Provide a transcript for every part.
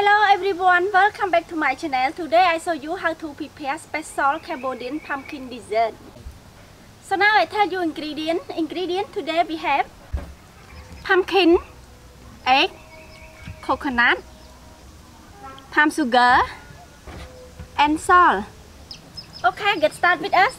Hello everyone, welcome back to my channel. Today I show you how to prepare special Cambodian pumpkin dessert. So now I tell you ingredient today we have pumpkin, egg, coconut, palm sugar and salt. Okay, get started with us.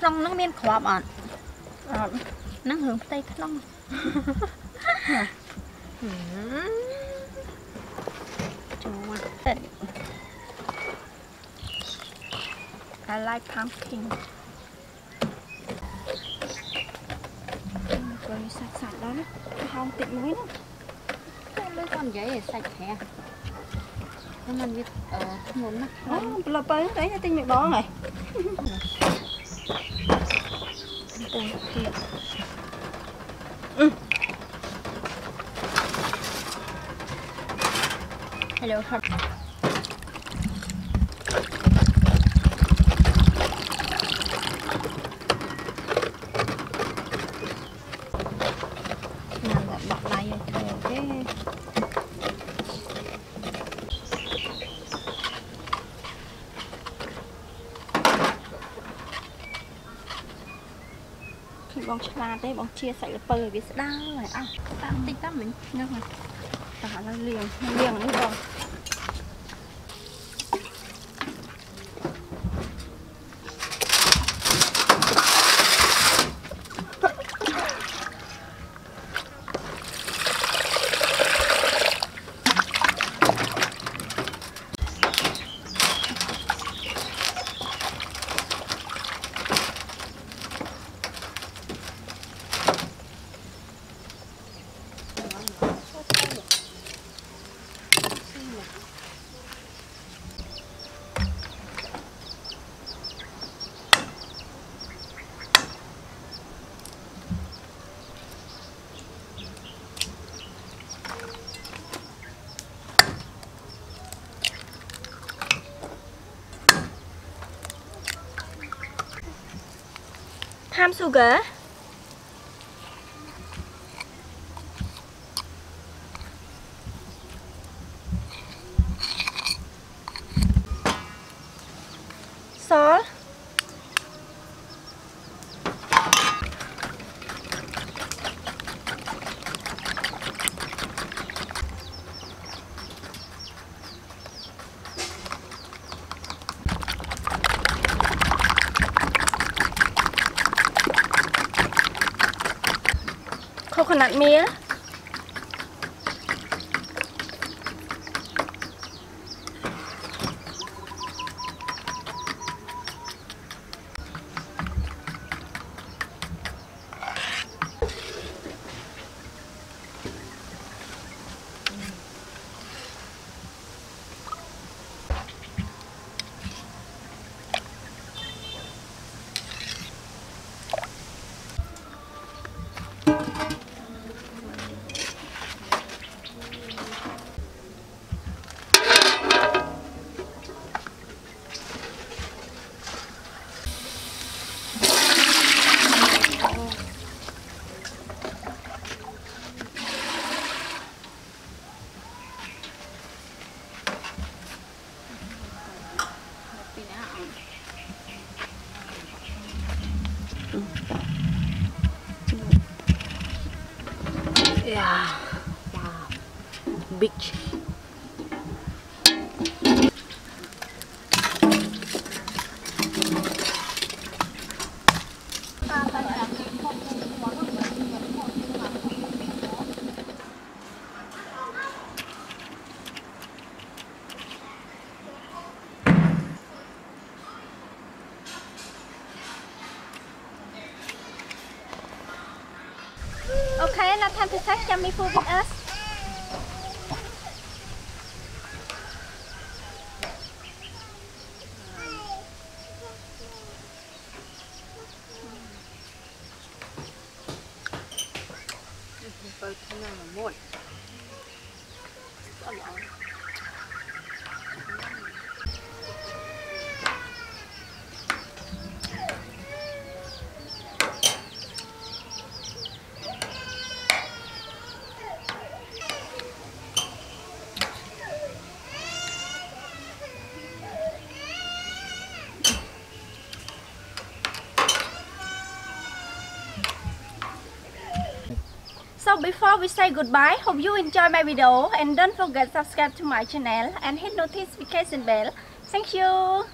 Không nó miên khóa bọn nó hướng tay không. I like pumpkin. Rồi sạch sạch đó, không tịnh muối nữa. Lấy con giấy để sạch hả? Mình biết muốn nó. Lợp ấy đấy tinh miệng đó này. Hello. Bọc lại cái bong chla đấy, bong chia sợi là pơ vì sẽ đau rồi tao tinh tắm mình nhưng mà tao nó liền nó bong palm sugar, salt, coconut meal, yeah, wow, big. Okay, now time to taste yummy food with us. So before we say goodbye, hope you enjoy my video and don't forget subscribe to my channel and hit notification bell. Thank you.